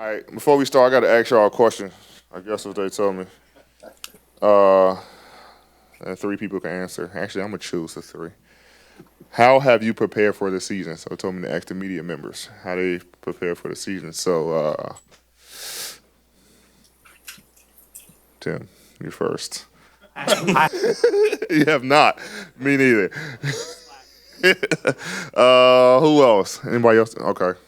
right, before we start, I got to ask y'all a question. I guess what they told me. Uh, and three people can answer. Actually, I'm gonna choose the three. How have you prepared for the season? So, it told me to ask the media members how they prepare for the season. So, Tim, you first. You have not. Me neither. Who else? Anybody else? Okay.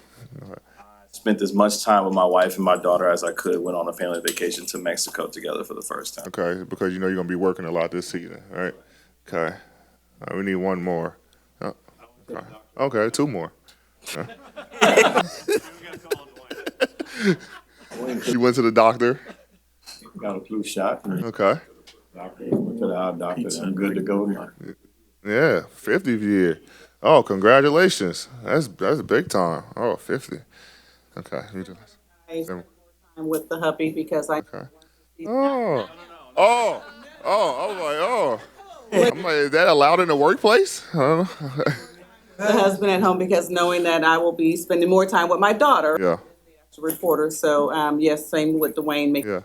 Spent as much time with my wife and my daughter as I could. Went on a family vacation to Mexico together for the first time. Okay, because you know you're gonna be working a lot this season, right? Okay. We need one more. Okay. Okay, two more. You went to the doctor. Got a flu shot. Okay. Doctor, went to the eye doctor. I'm good to go now. Yeah, 50th year. Oh, congratulations. That's big time. Oh, 50. Okay. You do this. I spent more time with the hubby because I Okay. Oh. Oh. Oh. I was like, oh. I'm like, is that allowed in the workplace? I don't know. the husband at home because knowing that I will be spending more time with my daughter, Yeah. the reporter. So yes, same with Dwayne, making Yeah.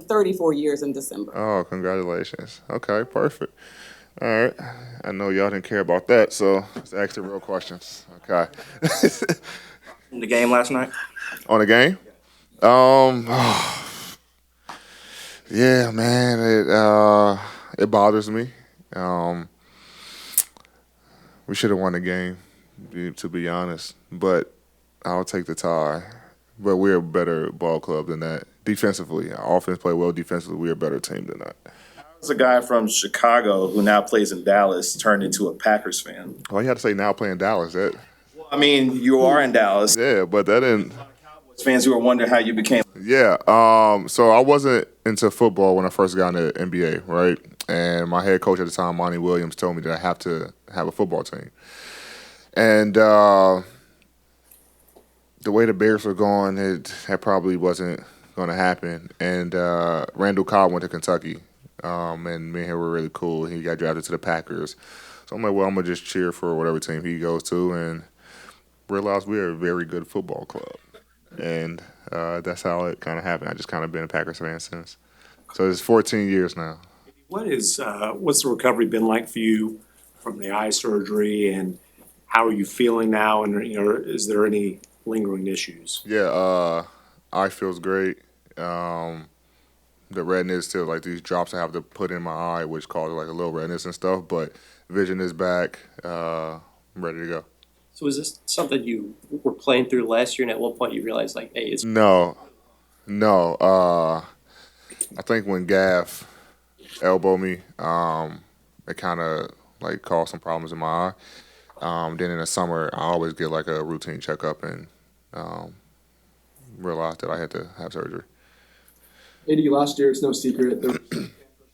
34 years in December. Oh, congratulations. Okay, perfect. All right. I know y'all didn't care about that, so let's ask the real questions. Okay. The game last night? On the game? Um, yeah, man, it bothers me. Um, we should have won the game, to be honest. But I'll take the tie. But we're a better ball club than that. Defensively, our offense play well. Defensively, we're a better team than that. There's a guy from Chicago who now plays in Dallas turned into a Packers fan. Oh, you had to say now playing Dallas. That I mean, you are in Dallas. yeah, but that didn't. Fans who are wondering how you became. Yeah. So I wasn't into football when I first got into the NBA, right? And my head coach at the time, Monty Williams, told me that I have to have a football team. And the way the Bears were going, that probably wasn't going to happen. And Randall Cobb went to Kentucky, and me and him were really cool. He got drafted to the Packers. So I'm like, well, I'm going to just cheer for whatever team he goes to and realize we're a very good football club. And that's how it kind of happened. I just kind of been a Packers fan since. So it's 14 years now. What's the recovery been like for you from the eye surgery, and how are you feeling now? And is there any lingering issues? Yeah, eye feels great. The redness still, like these drops I have to put in my eye, which causes like a little redness and stuff. But vision is back. I'm ready to go. So is this something you were playing through last year, and at one point you realized, like, hey, it's No. I think when Gaff elbowed me, it kind of like caused some problems in my eye. Then in the summer, I always get like a routine checkup and realized that I had to have surgery. AD, last year, it's no secret, there was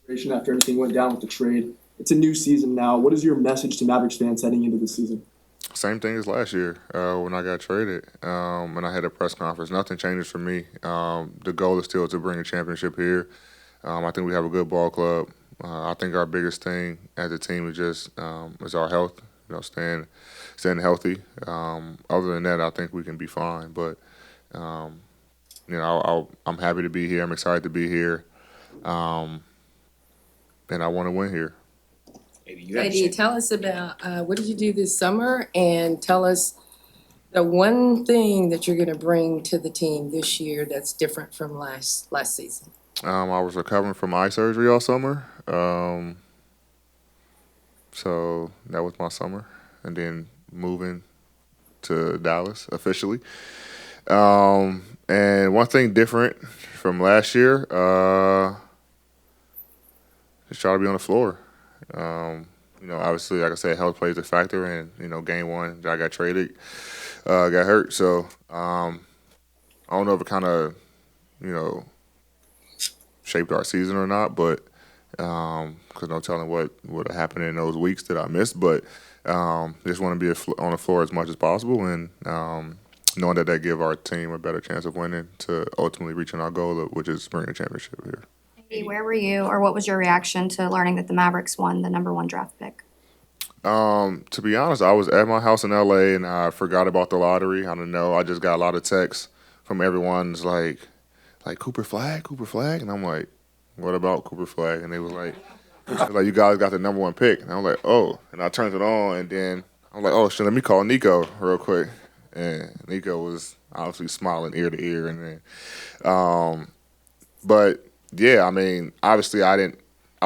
frustration after everything went down with the trade. It's a new season now. What is your message to Mavericks fans heading into the season? Same thing as last year when I got traded and I had a press conference. Nothing changes for me. The goal is still to bring a championship here. I think we have a good ball club. I think our biggest thing as a team is just is our health. Staying healthy. Other than that, I think we can be fine. But I'm happy to be here. I'm excited to be here, and I want to win here. Lady, tell us about what did you do this summer, and tell us the one thing that you're going to bring to the team this year that's different from last season. I was recovering from eye surgery all summer, so that was my summer, and then moving to Dallas officially. And one thing different from last year, just try to be on the floor. Obviously, like I said, health plays a factor, and game one, I got traded, got hurt. So I don't know if it kind of, shaped our season or not, but because no telling what would have happened in those weeks that I missed. But just want to be on the floor as much as possible, and knowing that give our team a better chance of winning to ultimately reaching our goal, which is bringing a championship here. Where were you, or what was your reaction to learning that the Mavericks won the #1 draft pick? To be honest, I was at my house in LA and I forgot about the lottery. I don't know. I just got a lot of texts from everyone's like Cooper Flagg, and I'm like, what about Cooper Flagg? And they was like, you guys got the #1 pick, and I'm like, oh, and I turned it on, and then I'm like, oh shit, let me call Nico real quick, and Nico was obviously smiling ear to ear, and then, but yeah, I mean, obviously I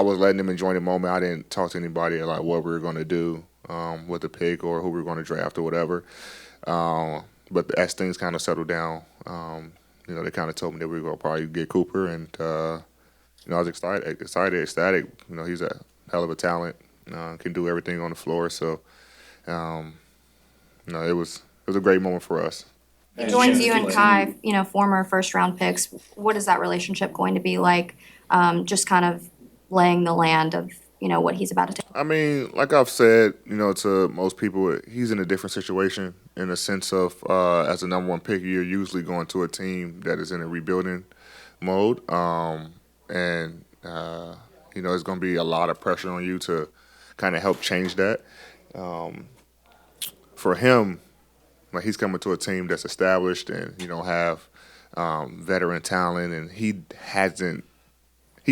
was letting them enjoy the moment. I didn't talk to anybody like what we were going to do with the pick or who we were going to draft or whatever. But as things kind of settled down, they kind of told me that we were going to probably get Cooper, and I was excited, ecstatic. He's a hell of a talent, can do everything on the floor. So, it was a great moment for us. It joins you and Kai, former first-round picks. What is that relationship going to be like? Just kind of laying the land of, what he's about to do. I mean, like I've said, to most people, he's in a different situation in the sense of as a #1 pick, you're usually going to a team that is in a rebuilding mode. And it's going to be a lot of pressure on you to kind of help change that. For him, like he's coming to a team that's established and have veteran talent, and he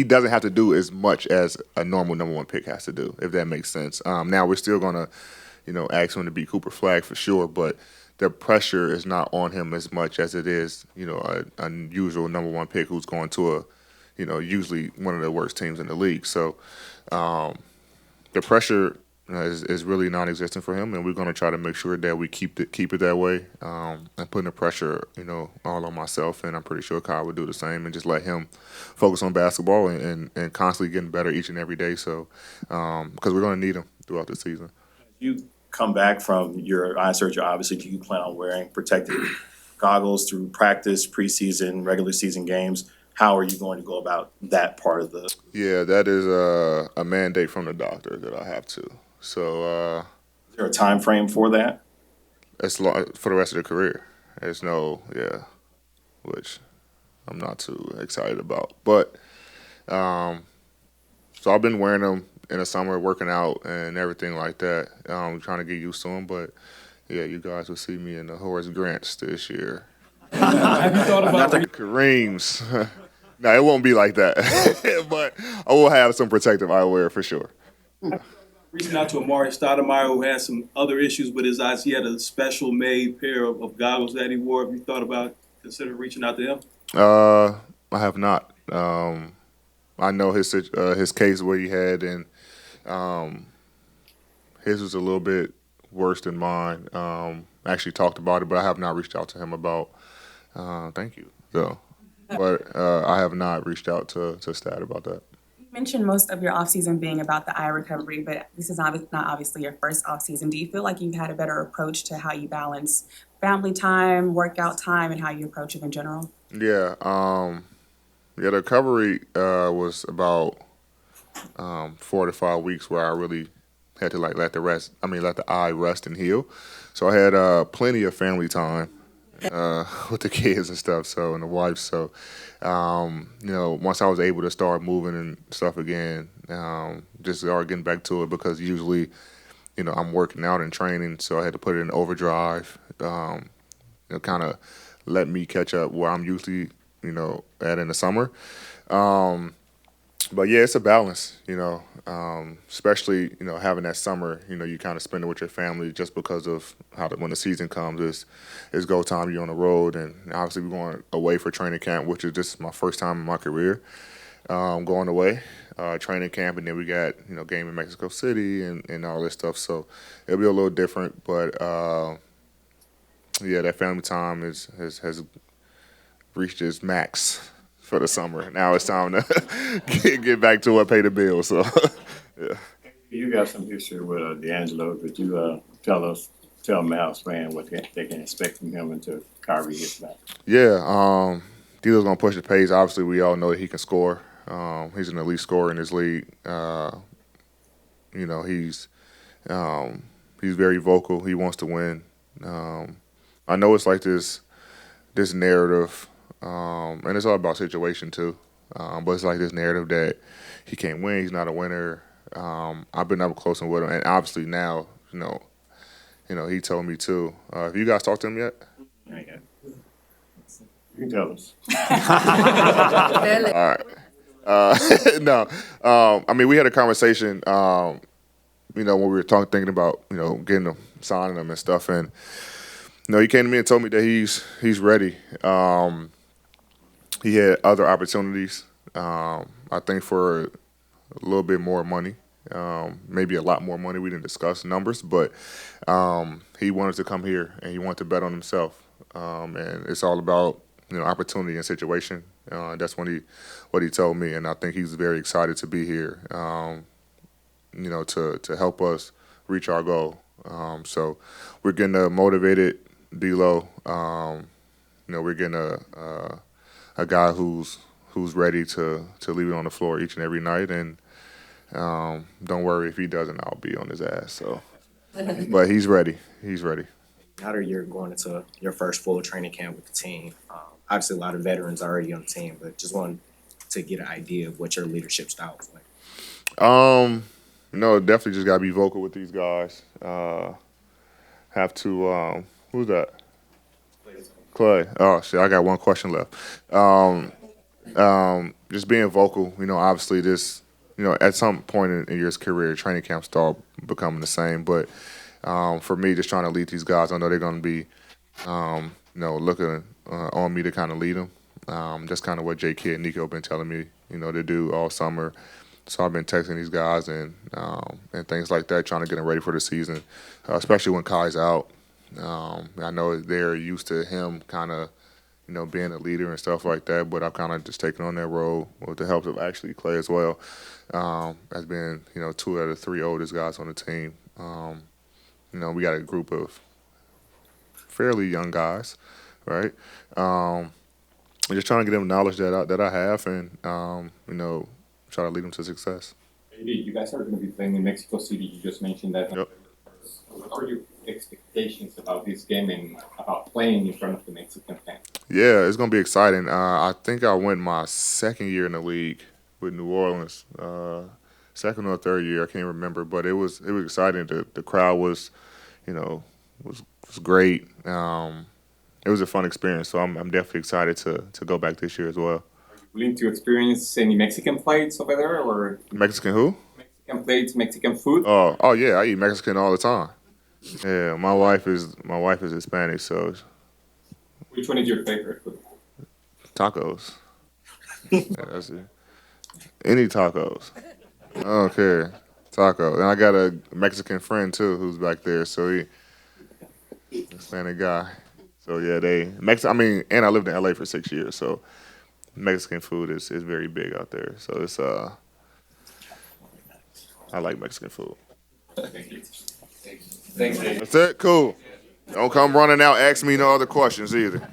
doesn't have to do as much as a normal #1 pick has to do, if that makes sense. Now we're still gonna, ask him to be Cooper Flagg for sure, but the pressure is not on him as much as it is, a usual #1 pick who's going to a, usually one of the worst teams in the league. So the pressure is really non-existent for him, and we're going to try to make sure that we keep it that way. And putting the pressure, all on myself, and I'm pretty sure Kyle would do the same, and just let him focus on basketball and constantly getting better each and every day. So because we're going to need him throughout the season. You come back from your eye surgery, obviously, do you plan on wearing protective goggles through practice, preseason, regular season games? How are you going to go about that part of the? Yeah, that is a mandate from the doctor that I have to. So Is there a time frame for that? it's for the rest of the career. There's which I'm not too excited about. But so I've been wearing them in the summer, working out and everything like that. Trying to get used to them. But yeah, you guys will see me in the Horace Grants this year. Have you thought about Kareem's. No, it won't be like that. But I will have some protective eyewear for sure. Reaching out to Amari Stoudemire, who had some other issues with his eyes. He had a special made pair of goggles that he wore. Have you thought about considering reaching out to him? I have not. I know his case what he had, and his was a little bit worse than mine. I actually talked about it, but I have not reached out to him about. Thank you. So, but I have not reached out to Stat about that. You mentioned most of your offseason being about the eye recovery, but this is not obviously your first offseason. Do you feel like you've had a better approach to how you balance family time, workout time, and how you approach it in general? Yeah. The recovery was about 4 to 5 weeks where I really had to let the eye rest and heal. So I had plenty of family time with the kids and stuff, and the wife. So, once I was able to start moving and stuff again, just start getting back to it, because usually, I'm working out and training, so I had to put it in overdrive, kind of let me catch up where I'm usually, at in the summer. But yeah, it's a balance, especially, having that summer, you kind of spend it with your family just because of when the season comes, it's go time, you're on the road, and obviously we're going away for training camp, which is just my first time in my career, going away, training camp, and then we got, game in Mexico City and all this stuff, so it'll be a little different, but yeah, that family time has reached its max for the summer. Now it's time to get back to it, pay the bills. So, yeah. You got some history with D'Angelo. Could you tell Mavs fan what they can expect from him until Kyrie gets back? Yeah, D'Lo's gonna push the pace. Obviously, we all know that he can score. He's an elite scorer in this league. He's very vocal. He wants to win. I know it's like this narrative. And it's all about situation too. But it's like this narrative that he can't win, he's not a winner. I've been up close and with him, and obviously now, he told me too. Have you guys talked to him yet? You can tell us. All right. No. I mean, we had a conversation, when we were thinking about, getting him, signing him and stuff. And, he came to me and told me that he's ready. He had other opportunities, I think, for a little bit more money, maybe a lot more money. We didn't discuss numbers, but he wanted to come here and he wanted to bet on himself. And it's all about, opportunity and situation. That's what he told me, and I think he's very excited to be here, to help us reach our goal. So we're getting a motivated D-Lo. We're getting a guy who's ready to leave it on the floor each and every night, and don't worry if he doesn't, I'll be on his ass. So, but he's ready. He's ready. Now that you're going into your first full training camp with the team, obviously a lot of veterans already on the team, but just wanted to get an idea of what your leadership style is like. Definitely just gotta be vocal with these guys. Have to. Who's that? Clay. Oh shit! I got one question left. Just being vocal. Obviously this. At some point in your career, training camps start becoming the same. But for me, just trying to lead these guys, I know they're going to be, looking on me to kind of lead them. That's kind of what J.K. and Nico have been telling me, to do all summer. So I've been texting these guys and things like that, trying to get them ready for the season, especially when Kai's out. I know they're used to him kind of, being a leader and stuff like that, but I've kind of just taken on that role with the help of actually Clay as well. Has been, 2 out of the 3 oldest guys on the team. We got a group of fairly young guys, right? Just trying to get them knowledge that I have and, try to lead them to success. You guys are going to be playing in Mexico City. You just mentioned that. Yep. What are your expectations about this game and about playing in front of the Mexican fans? Yeah, it's going to be exciting. I think I went my second year in the league with New Orleans, second or third year, I can't remember, but it was exciting. The crowd was, was great. It was a fun experience, so I'm definitely excited to go back this year as well. Willing to experience any Mexican plates over there, or Mexican who? Mexican plates, Mexican food? Oh yeah, I eat Mexican all the time. Yeah, my wife is Hispanic, so. Which one is your favorite food? Tacos. Yeah, that's it. Any tacos. I don't care. Tacos. And I got a Mexican friend too who's back there, so he's a Hispanic guy. So yeah, and I lived in LA for 6 years, so Mexican food is very big out there. So it's I like Mexican food. Thank you. That's it? Cool. Don't come running out, ask me no other questions either.